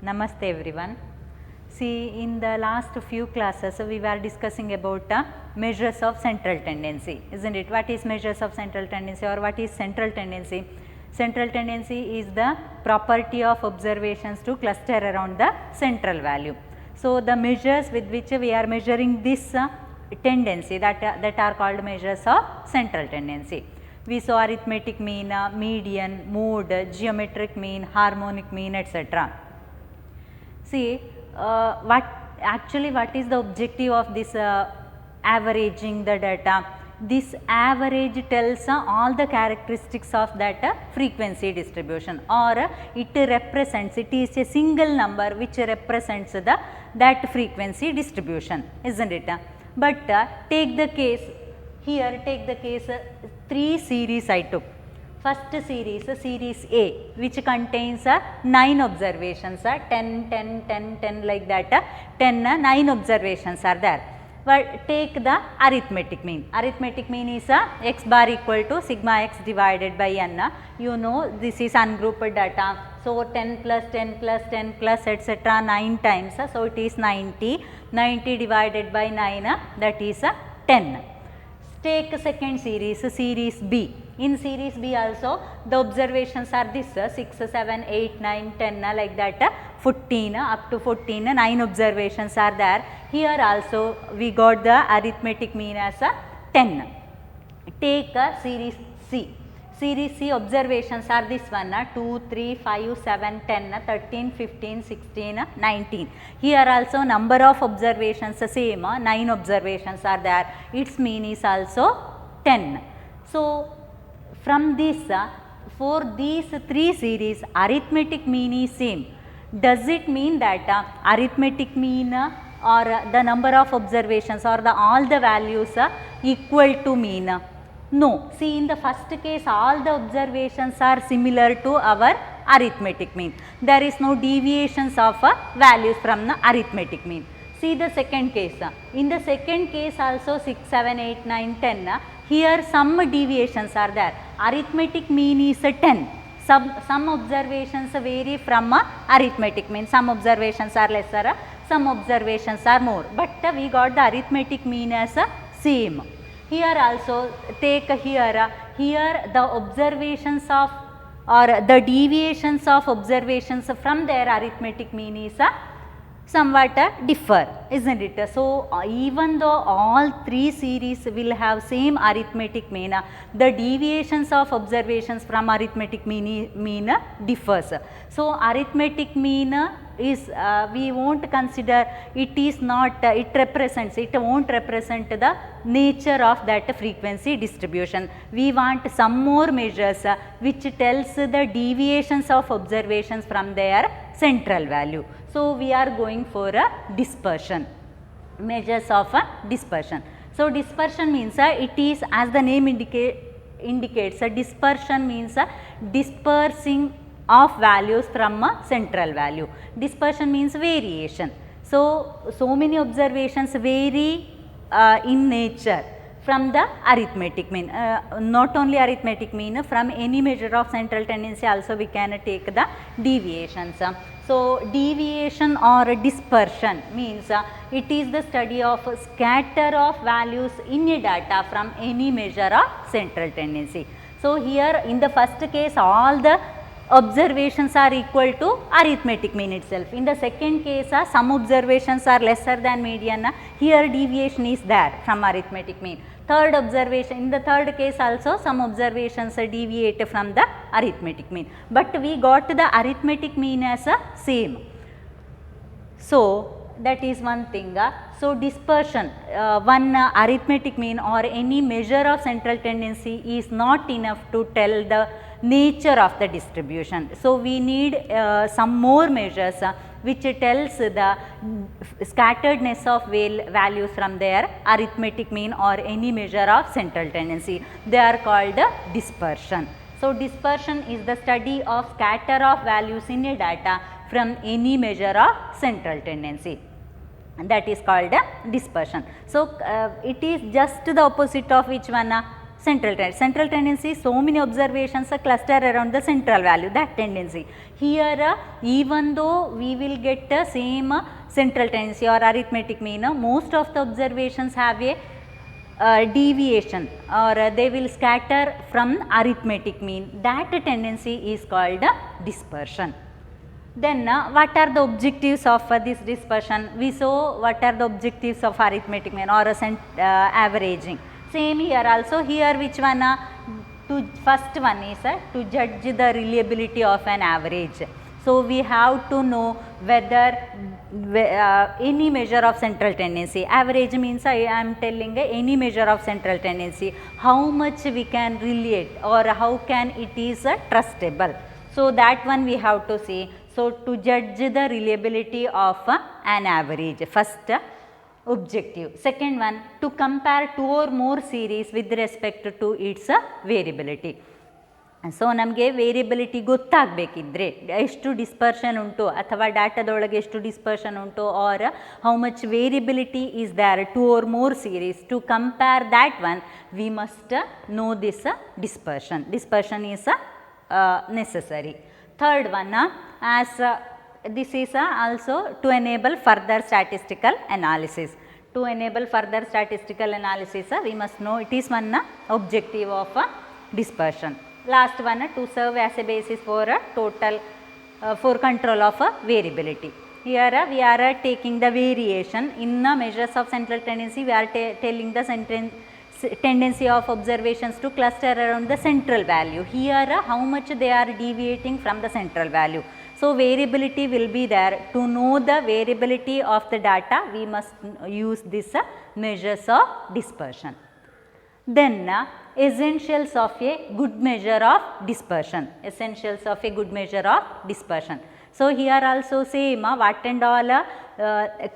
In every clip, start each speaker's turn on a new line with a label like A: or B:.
A: Namaste everyone. See, in the last few classes we were discussing about measures of central tendency, isn't it? What is measures of central tendency or what is central tendency? Central tendency is the property of observations to cluster around the central value. So, the measures with which we are measuring this tendency that are called measures of central tendency. We saw arithmetic mean, median, mode, geometric mean, harmonic mean, etc. See, what is the objective of this averaging the data? This average tells all the characteristics of that frequency distribution, or it represents, it is a single number which represents that frequency distribution, isn't it? But take the case, here take the case 3 series I took. First series, series A, which contains 9 observations, 10, 10, 10, 10 like that, 10, 9 observations are there. But take the arithmetic mean. Arithmetic mean is x bar equal to sigma x divided by n. You know this is ungrouped data. So, 10 plus 10 plus 10 plus etc. 9 times. So, it is 90. 90 divided by 9 that is 10. Take second series, series B. In series B also the observations are this 6, 7, 8, 9, 10 like that, 14 up to 14, 9 observations are there. Here also we got the arithmetic mean as 10. Take series C. Series C observations are this one 2, 3, 5, 7, 10, 13, 15, 16, 19. Here also number of observations same 9 observations are there. Its mean is also 10. So, from this for these 3 series arithmetic mean is same. Does it mean that arithmetic mean or the number of observations or all the values equal to mean? No. See, in the first case all the observations are similar to our arithmetic mean. There is no deviations of values from the arithmetic mean. See the second case. In the second case also 6, 7, 8, 9, 10. Here some deviations are there. Arithmetic mean is 10. Some observations vary from arithmetic mean. Some observations are lesser, some observations are more. But we got the arithmetic mean as same. Here also take here the observations of or the deviations of observations from their arithmetic mean is somewhat differ, isn't it? So, even though all 3 series will have same arithmetic mean, the deviations of observations from arithmetic mean differs. So, arithmetic mean is we won't consider, it is not, it won't represent the nature of that frequency distribution. We want some more measures which tells the deviations of observations from their central value. So, we are going for a dispersion, measures of a dispersion. So, dispersion means it is, as the name indicates, dispersion means dispersing of values from a central value. Dispersion means variation. So many observations vary in nature from the arithmetic mean, not only arithmetic mean, from any measure of central tendency also we can take the deviations. So, deviation or dispersion means it is the study of scatter of values in a data from any measure of central tendency. So, here in the first case all the observations are equal to arithmetic mean itself. In the second case some observations are lesser than median, here deviation is there from arithmetic mean. Third observation, in the third case also some observations deviate from the arithmetic mean, but we got the arithmetic mean as same. So, that is one thing. So, dispersion, one arithmetic mean or any measure of central tendency is not enough to tell the nature of the distribution. So, we need some more measures which tells the scatteredness of values from their arithmetic mean or any measure of central tendency. They are called dispersion. So, dispersion is the study of scatter of values in a data from any measure of central tendency, and that is called dispersion. So, it is just the opposite of which one? central tendency. Central tendency, so many observations cluster around the central value, that tendency. Here even though we will get the same central tendency or arithmetic mean, most of the observations have a deviation or they will scatter from arithmetic mean. That tendency is called dispersion. Then what are the objectives of this dispersion? We saw what are the objectives of arithmetic mean or averaging. Same here also. Here which one? First one is to judge the reliability of an average. So we have to know whether any measure of central tendency. Average means I am telling any measure of central tendency, how much we can relate or how can it is trustable. So that one we have to see. So to judge the reliability of an average, first objective. Second one, to compare two or more series with respect to its variability. So ನಮಗೆ variability ಗೊತ್ತಾಗಬೇಕಿದ್ರೆ ಎಷ್ಟು dispersion ಉಂಟು ಅಥವಾ ಡಾಟಾದೊಳಗೆ ಎಷ್ಟು dispersion ಉಂಟು or how much variability is there two or more series. To compare that one we must know this dispersion. Dispersion is necessary. Third one, as this is also to enable further statistical analysis. To enable further statistical analysis, we must know it is one objective of dispersion. Last one, to serve as a basis for total for control of variability. Here we are taking the variation in measures of central tendency. We are telling the tendency of observations to cluster around the central value. Here how much they are deviating from the central value. So variability will be there. To know the variability of the data, we must use this measures of dispersion. Then essentials of a good measure of dispersion. Essentials of a good measure of dispersion. So here also same what and all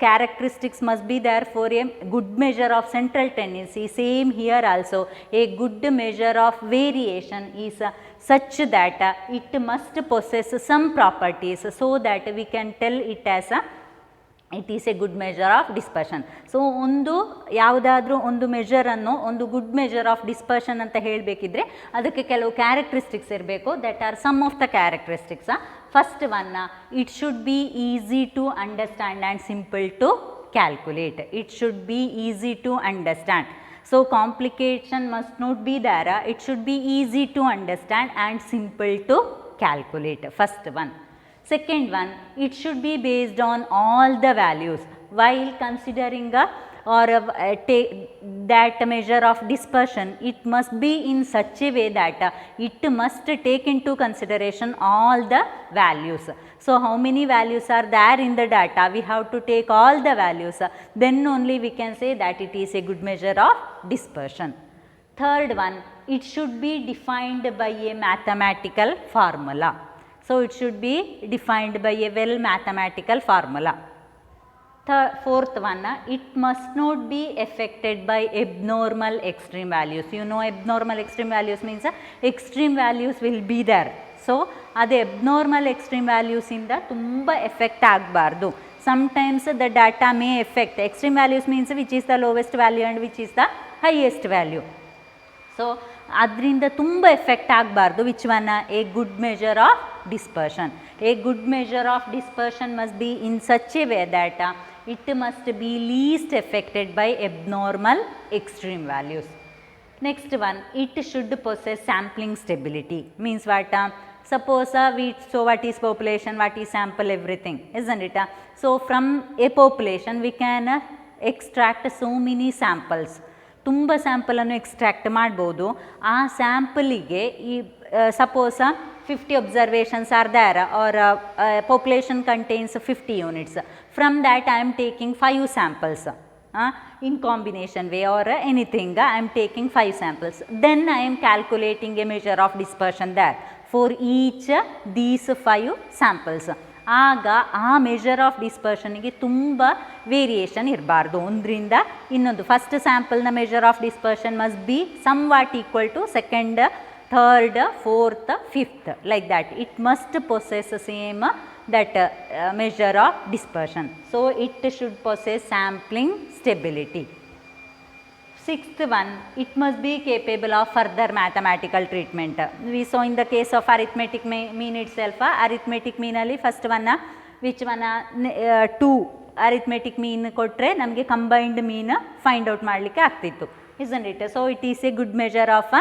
A: characteristics must be there for a good measure of central tendency. Same here also, a good measure of variation is such that it must possess some properties so that we can tell it as it is a good measure of dispersion. So ಒಂದು ಯಾವುದಾದ್ರೂ ಒಂದು ಮೆಜರನ್ನು ಒಂದು good measure of dispersion ಅಂತ ಹೇಳಬೇಕಿದ್ರೆ ಅದಕ್ಕೆ ಕೆಲವು characteristics ಇರಬೇಕು. That are some of the characteristics. First one, it should be easy to understand and simple to calculate. It should be easy to understand. So complication must not be there. It should be easy to understand and simple to calculate. First one. Second one, it should be based on all the values while considering that measure of dispersion. It must be in such a way that it must take into consideration all the values. So how many values are there in the data? We have to take all the values. Then only we can say that it is a good measure of dispersion. Third one, it should be defined by a mathematical formula. So it should be defined by a well mathematical formula. Fourth one, it must not be affected by abnormal extreme values. You know abnormal extreme values means extreme values will be there. So ಅದು abnormal extreme values ಇಂದ ತುಂಬ effect ಆಗಬಾರ್ದು. Sometimes the data may affect. Extreme values means which is the lowest value and which is the highest value. So ಅದರಿಂದ ತುಂಬ effect ಆಗಬಾರ್ದು. Which one? A good measure of dispersion. A good measure of dispersion must be in such a way that it must be least affected by abnormal extreme values. Next one, it should possess sampling stability. Means what? Suppose so what is population, what is sample, everything, isn't it? So from a population we can extract so many samples. ತುಂಬ ಸ್ಯಾಂಪಲನ್ನು extract ಮಾಡ್ಬೋದು. ಆ ಸ್ಯಾಂಪಲಿಗೆ ಈ suppose 50 observations are there or population contains 50 units. From that I am taking 5 samples in combination way or anything. I am taking 5 samples. Then I am calculating a measure of dispersion there for each these 5 samples. ಆಗ ಆ measure of ಡಿಸ್ಪರ್ಷನ್ಗೆ ತುಂಬ variation ಇರಬಾರ್ದು ಒಂದರಿಂದ ಇನ್ನೊಂದು. First ಸ್ಯಾಂಪಲ್ನ measure of dispersion must be somewhat equal to second, third, fourth, fifth, like that. It must possess same that measure of dispersion. So it should possess sampling stability. Sixth one, it must be capable of further mathematical treatment. We saw in the case of arithmetic mean itself, arithmetic mean ಅಲ್ಲಿ first one which one 2 arithmetic mean ಕೊಟ್ಟರೆ ನಮಗೆ combined mean find out ಮಾಡಲಿಕ್ಕೆ ಆಗ್ತಿತ್ತು, isn't it? So it is a good measure of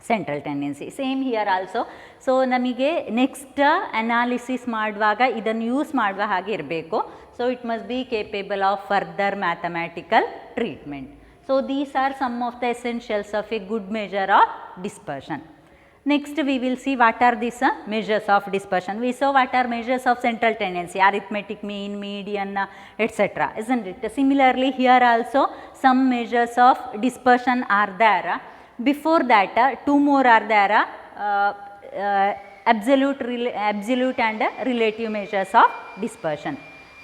A: central tendency. Same here also. So ನಮಗೆ next analysis ಮಾಡುವಾಗ ಇದನ್ನು use ಮಾಡುವ ಹಾಗೆ ಇರಬೇಕು. So it must be capable of further mathematical treatment. So these are some of the essentials of a good measure of dispersion. Next we will see what are these measures of dispersion. We saw what are measures of central tendency, arithmetic mean, median, etc. Isn't it? Similarly here also some measures of dispersion are there. Before that two more are there, absolute and relative measures of dispersion.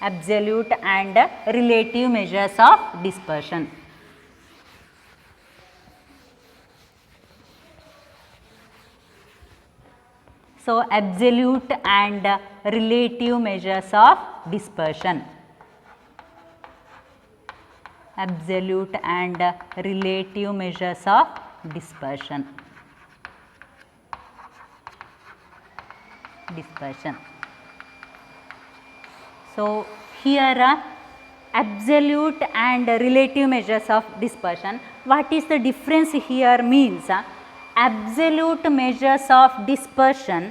A: Absolute and relative measures of dispersion. So absolute and relative measures of dispersion. Absolute and relative measures of dispersion. So here absolute and relative measures of dispersion. What is the difference here means? Absolute measures of dispersion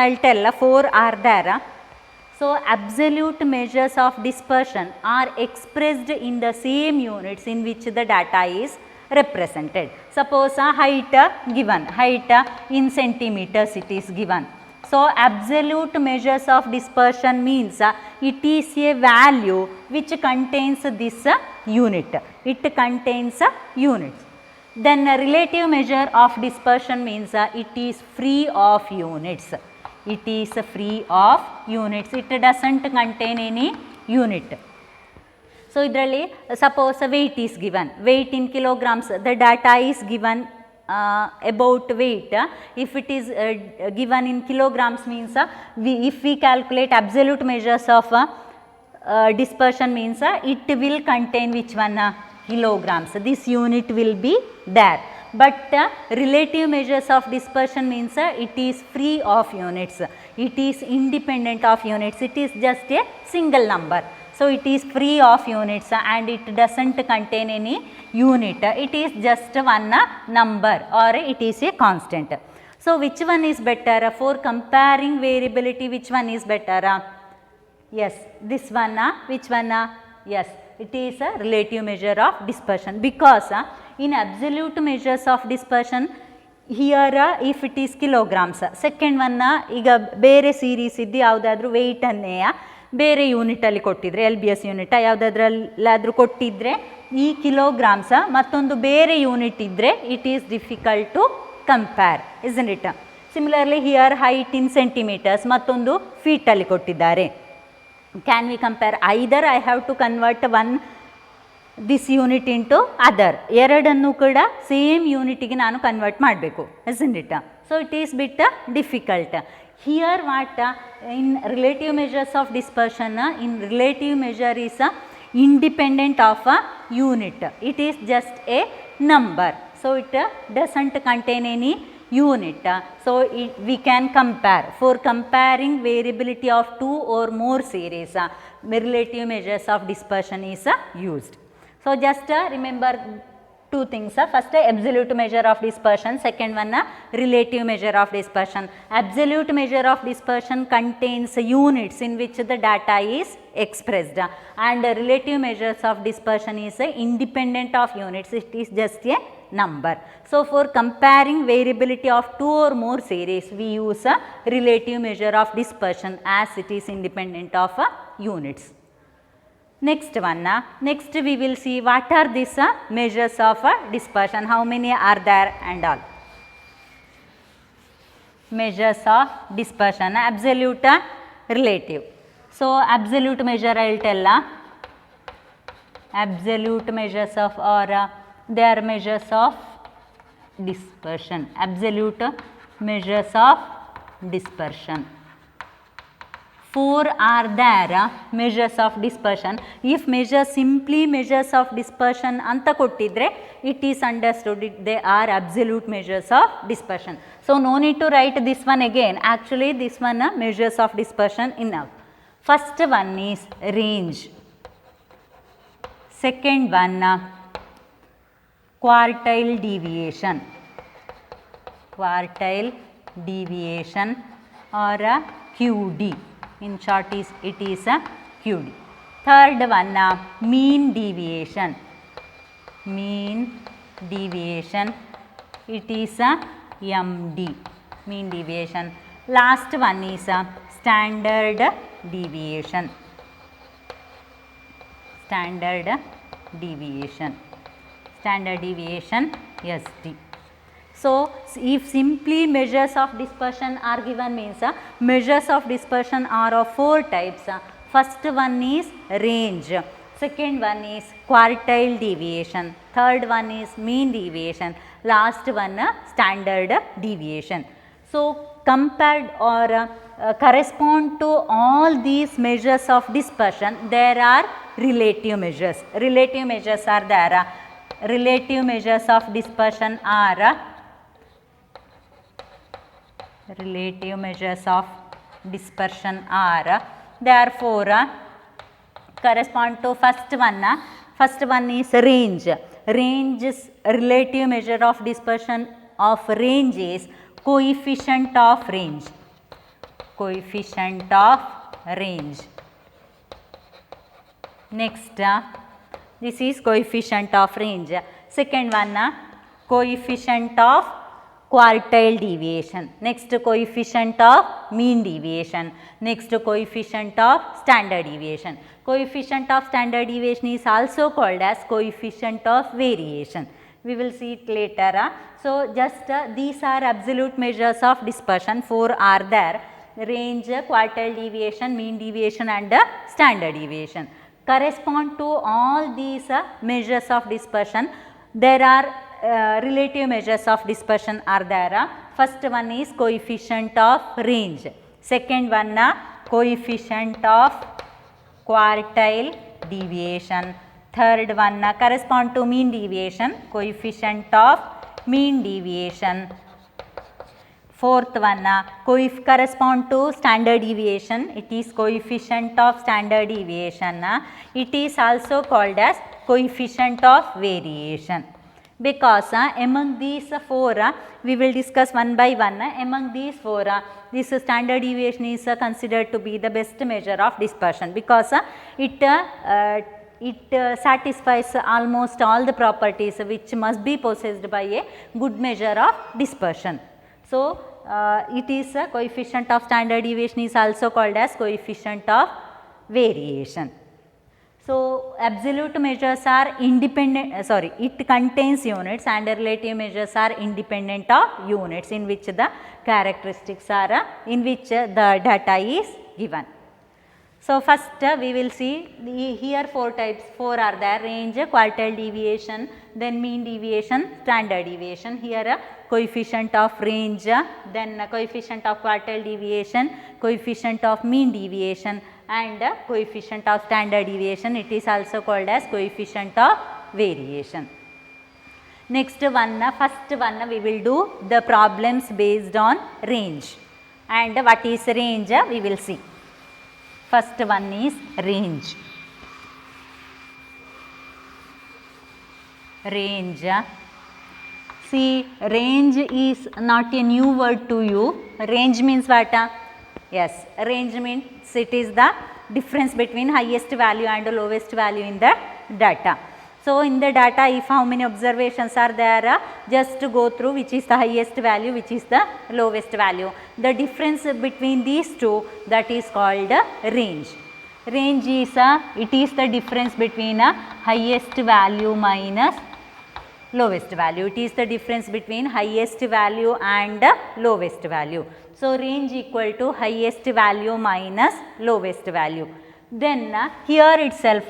A: I will tell 4 are there. So absolute measures of dispersion are expressed in the same units in which the data is represented. Suppose height given, height in centimeters it is given. So absolute measures of dispersion means it is a value which contains this unit, it contains units. Then a relative measure of dispersion means it is free of units. It is free of units. It doesn't contain any unit. So idralli suppose weight is given, weight in kilograms, the data is given about weight. If it is given in kilograms means if we calculate absolute measures of dispersion means it will contain which one? Kilograms. This unit will be there. But relative measures of dispersion means it is free of units. It is independent of units. It is just a single number. So it is free of units and it doesn't contain any unit. It is just one number or it is a constant. So which one is better? For comparing variability, which one is better? Yes, this one. Which one? Yes, it is a relative measure of dispersion, because in absolute measures of dispersion here if it is kilograms, second one ಈಗ ಬೇರೆ series ಇದ್ದು ಯಾವುದಾದ್ರೂ weight ಅನ್ನೇ ಬೇರೆ ಯೂನಿಟಲ್ಲಿ ಕೊಟ್ಟಿದ್ರೆ LBS unit ಯಾವುದಾದ್ರಲ್ಲಾದರೂ ಕೊಟ್ಟಿದ್ದರೆ ಈ ಕಿಲೋಗ್ರಾಮ್ಸ ಮತ್ತೊಂದು ಬೇರೆ ಯೂನಿಟ್ ಇದ್ದರೆ it is difficult to compare, isn't it? Similarly here height in centimetres ಮತ್ತೊಂದು ಫೀಟಲ್ಲಿ ಕೊಟ್ಟಿದ್ದಾರೆ. Can we compare? Either I have to convert this unit into other. ಎರಡನ್ನು ಕೂಡ ಸೇಮ್ ಯೂನಿಟಿಗೆ ನಾನು ಕನ್ವರ್ಟ್ ಮಾಡಬೇಕು, isn't it? So it is bit difficult. Here what in relative measures of dispersion, in relative measure is independent of a unit. It is just a number. So it doesn't contain any unit. So we can compare. For comparing variability of two or more series, relative measures of dispersion is used. So just remember two things. First absolute measure of dispersion, second one relative measure of dispersion. Absolute measure of dispersion contains units in which the data is expressed, and relative measures of dispersion is independent of units. It is just a number. So for comparing variability of two or more series, we use a relative measure of dispersion as it is independent of units. Next one, next we will see what are these measures of dispersion, how many are there and all. Measures of dispersion, absolute, relative. So absolute measure I will tell, absolute measures of or they are measures of dispersion, absolute measures of dispersion. 4 are there measures of dispersion. If measure simply measures of dispersion anta kottidre, it is understood they are absolute measures of dispersion. So no need to write this one again. Actually this one measures of dispersion enough. First one is range. Second one quartile deviation. Quartile deviation or QD. In short it is a QD. Third one mean deviation. Mean deviation, it is a MD. Mean deviation. Last one is a standard deviation. Standard deviation. Standard deviation SD. So if simply measures of dispersion are given means measures of dispersion are of 4 types. First one is range, second one is quartile deviation, third one is mean deviation, last one standard deviation. So compared or correspond to all these measures of dispersion, there are relative measures. Relative measures are there. Relative measures of dispersion are therefore correspond to first one. First one is range. Range is relative measure of dispersion of range is coefficient of range. Coefficient of range. Next this is coefficient of range. Second one coefficient of quartile deviation. Next coefficient of mean deviation. Next coefficient of standard deviation. Coefficient of standard deviation is also called as coefficient of variation. We will see it later. So just these are absolute measures of dispersion. 4 are there: range, quartile deviation, mean deviation and standard deviation. Correspond to all these measures of dispersion, there are relative measures of dispersion are there. First one is coefficient of range, second one coefficient of quartile deviation, third one correspond to mean deviation, coefficient of mean deviation, fourth one correspond to standard deviation, it is coefficient of standard deviation. It is also called as coefficient of variation. Because among these 4 we will discuss one by one. Among these 4 this standard deviation is considered to be the best measure of dispersion, because it satisfies almost all the properties which must be possessed by a good measure of dispersion. So it is coefficient of standard deviation is also called as coefficient of variation. So absolute measures are independent, it contains units, and relative measures are independent of units in which the characteristics are, in which the data is given. So first we will see here 4 types, 4 are there: range, quartile deviation, then mean deviation, standard deviation. Here coefficient of range, then coefficient of quartile deviation, coefficient of mean deviation and coefficient of standard deviation. It is also called as coefficient of variation. Next one, first one we will do the problems based on range, and what is range we will see. First one is range. Range. See, range is not a new word to you. Range means what? Yes, range means it is the difference between highest value and lowest value in the data. So in the data, if how many observations are there, just to go through which is the highest value, which is the lowest value. The difference between these two, that is called range. Range is it is the difference between highest value minus lowest value. It is the difference between highest value and lowest value. So range equal to highest value minus lowest value. Then here itself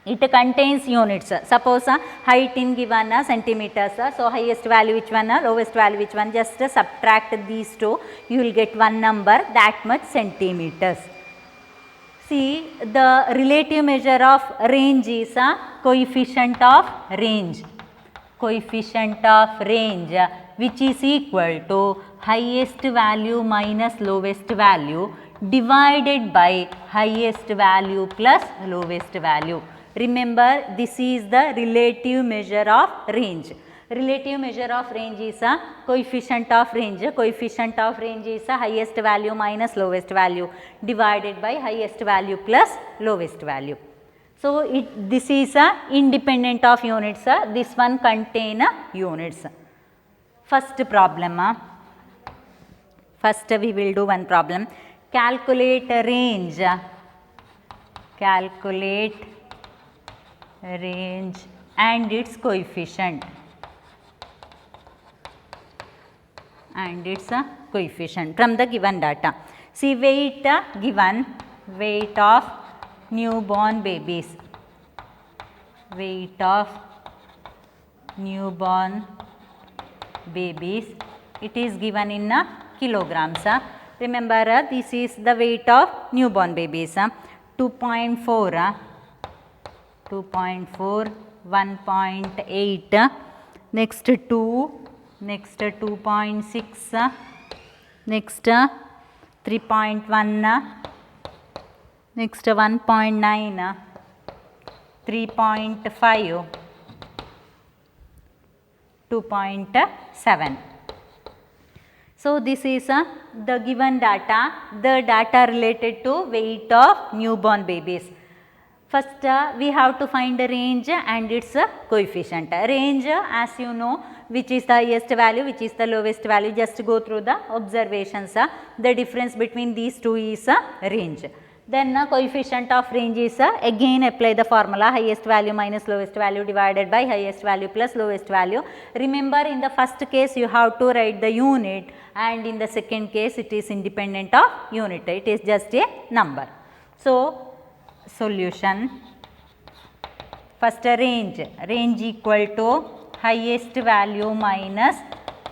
A: it contains units. Suppose height in given centimeters, so highest value which one, lowest value which one, just subtract these two, you will get one number, that much centimeters. See, the relative measure of range is coefficient of range. Coefficient of range which is equal to highest value minus lowest value divided by highest value plus lowest value. Remember, this is the relative measure of range. Relative measure of range is a coefficient of range. Coefficient of range is a highest value minus lowest value divided by highest value plus lowest value. So, this is independent of units. This one contain units. First problem. First we will do one problem. Calculate range. Calculate range and its coefficient. And its coefficient from the given data. See, weight given, weight of newborn babies. Weight of newborn babies, it is given in kilograms. Remember, this is the weight of newborn babies. 2.4, 1.8, next 2, next 2.6, next 3.1, next 1.9, 3.5, 2.7. So, this is the given data, the data related to weight of newborn babies. First, we have to find the range and its coefficient. Range, as you know, which is the highest value, which is the lowest value, just go through the observations. The difference between these two is range. Then coefficient of range is again apply the formula highest value minus lowest value divided by highest value plus lowest value. Remember, in the first case you have to write the unit, and in the second case it is independent of unit, it is just a number. So, solution, first range, range equal to highest value minus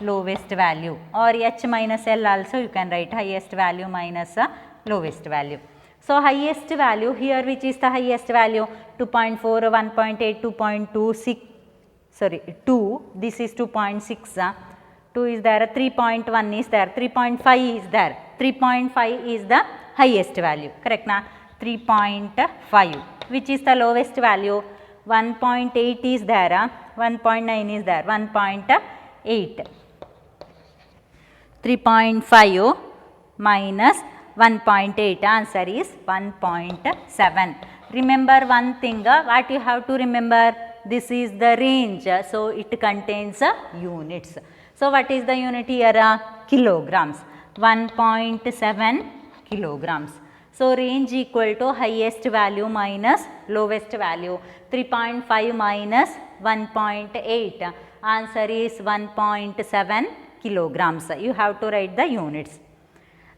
A: lowest value, or H minus L also you can write, highest value minus lowest value. So, highest value here, which is the highest value, 2.4, 1.8, 2.26, sorry 2, this is 2.6, 2 is there, 3.1 is there, 3.5 is there, 3.5 is the highest value, correct na? 3.5, which is the lowest value, 1.8 is there, 1.9 is there, 1.8, 3.5 minus 1.8, answer is 1.7. Remember one thing, what you have to remember, this is the range, so it contains units. So, what is the unit here? Kilograms, 1.7 kilograms. So, range equal to highest value minus lowest value, 3.5 minus 1.8, answer is 1.7 kilograms. You have to write the units.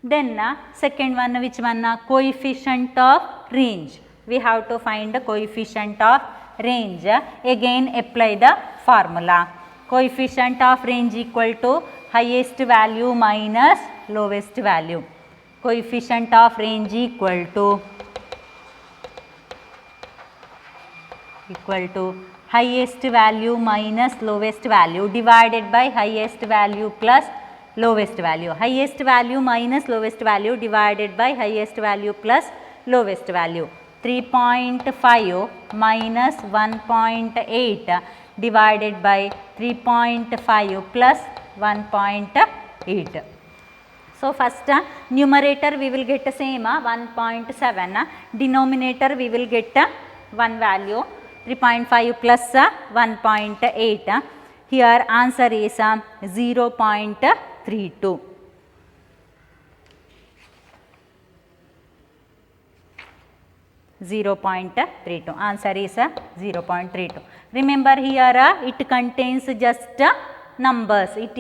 A: Then second one, which one? Coefficient of range. We have to find the coefficient of range. Again apply the formula. Coefficient of range equal to highest value minus lowest value. Coefficient of range equal to highest value minus lowest value divided by highest value plus lowest value. Highest value minus lowest value divided by highest value plus lowest value. 3.5 minus 1.8 divided by 3.5 plus 1.8. So, first numerator we will get same 1.7, denominator we will get one value 3.5 plus 1.8. Here answer is 0.32. Answer is 0.32. Remember here it contains just numbers. It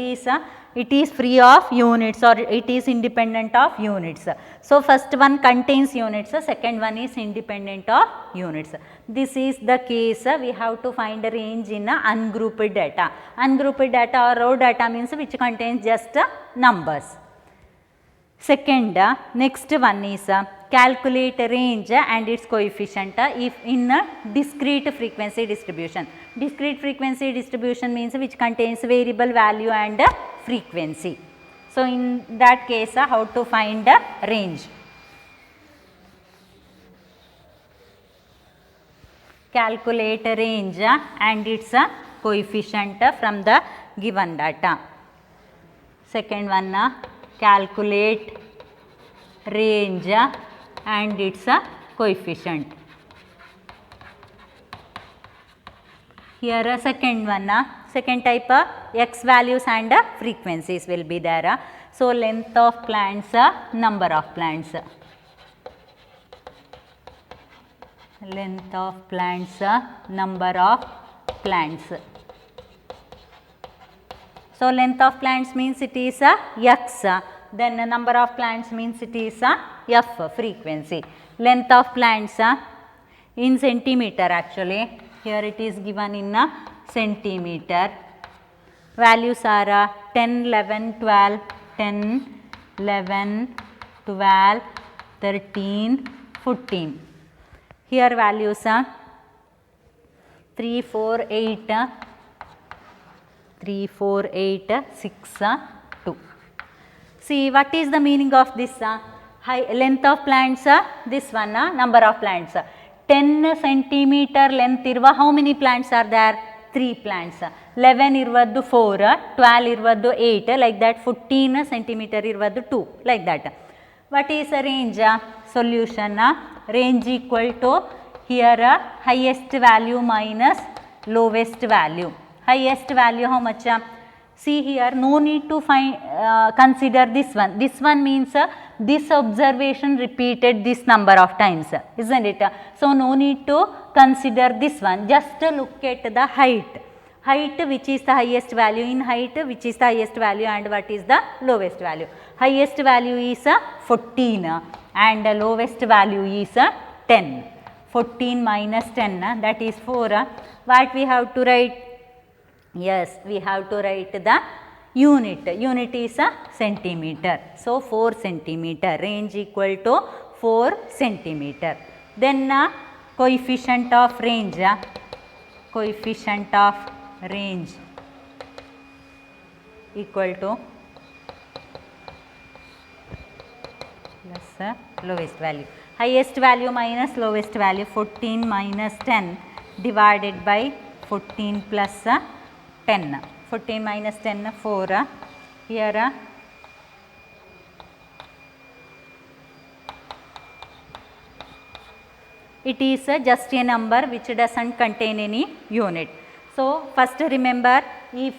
A: it is free of units or it is independent of units. So, first one contains units, second one is independent of units. This is the case, we have to find a range in ungrouped data. Ungrouped data or raw data means which contains just numbers. Second, next one is calculate range and its coefficient if in a discrete frequency distribution. Discrete frequency distribution means which contains variable value and frequency. So, in that case how to find a range? Calculate range and its coefficient from the given data. Second one, calculate range and its coefficient. Here second one, second type x values and frequencies will be there. So, length of plants, number of plants. Length of plants, number of plants. So, length of plants means it is x, then number of plants means it is f, frequency. Length of plants in centimeter actually, here it is given in centimeter. Values are 10, 11, 12, 10, 11, 12, 13, 14. Here values 3, 4, 8, 3, 4, 8, 6, 2. See what is the meaning of this length of plants, this one number of plants. 10 centimeter length iruva how many plants are there? 3 plants. 11 irvaddu 4, 12 irvaddu 8, like that 14 centimeter irvaddu 2, like that. What is a range? Solution, range equal to here highest value minus lowest value. Highest value how much? See here, no need to find consider this one. This one means this observation repeated this number of times, isn't it? So, no need to consider this one. Just look at the height. Height which is the highest value, in height which is the highest value and what is the lowest value. Highest value is 14 and lowest value is 10. 14 minus 10 that is 4. What we have to write? Yes, we have to write the unit. Unit is a centimeter. So, 4 centimeter, range equal to 4 centimeter. Then coefficient of range, coefficient of range equal to plus lowest value. Highest value minus lowest value, 14 minus 10 divided by 14 plus 10. 14 minus 10, 4. Here it is just a number which does not contain any unit. So, first remember, if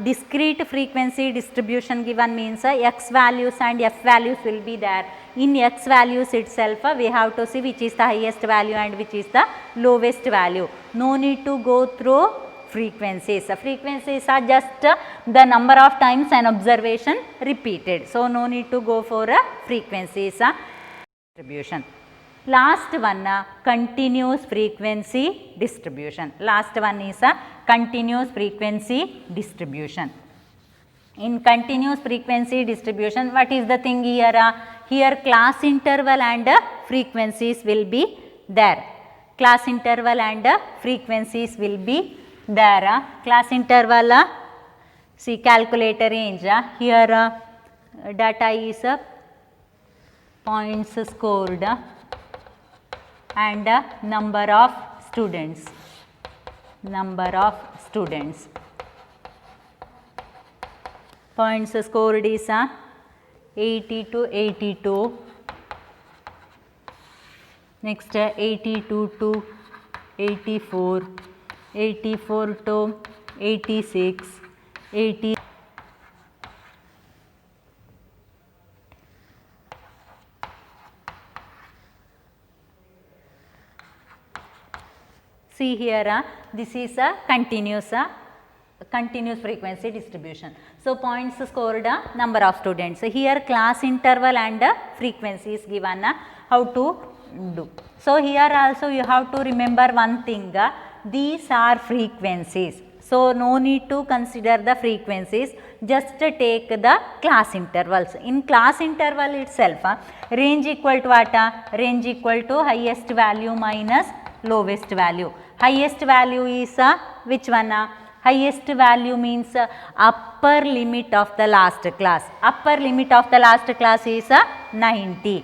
A: discrete frequency distribution given means x values and f values will be there. In x values itself we have to see which is the highest value and which is the lowest value. No need to go through frequencies. Frequencies are just the number of times an observation repeated. So, no need to go for frequencies distribution. Last one, continuous frequency distribution. Last one is a continuous frequency distribution. In continuous frequency distribution, what is the thing here? Here class interval and frequencies will be there. Class interval and frequencies will be there. Class interval, see calculate a range. Here data is points scored and number of students. Number of students. Points scored is 80 to 82. Next 82 to 84. 84 to 86. 80. See here, this is a continuous continuous frequency distribution. So, points scored number of students. Here class interval and frequency is given how to do. So, here also you have to remember one thing, these are frequencies. So, no need to consider the frequencies, just take the class intervals. In class interval itself, range equal to what? Range equal to highest value minus lowest value. Highest value is which one? Highest value means upper limit of the last class. Upper limit of the last class is 90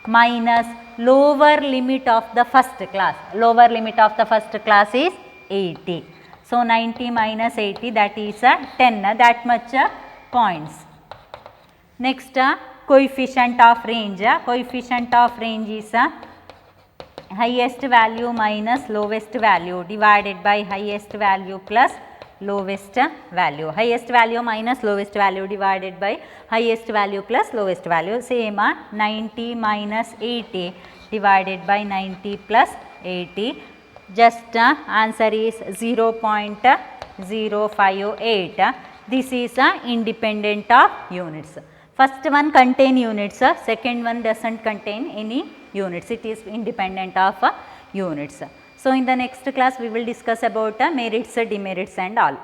A: minus lower limit of the first class. Lower limit of the first class is 80. So, 90 minus 80, that is 10, that much points. Next, coefficient of range. Coefficient of range is highest value minus lowest value divided by highest value plus lowest value. Highest value minus lowest value divided by highest value plus lowest value. Same 90 minus 80 divided by 90 plus 80. Just answer is 0.058. This is independent of units. First one contain units, second one doesn't contain any units. It is independent of units. So, in the next class we will discuss about merits, demerits and all.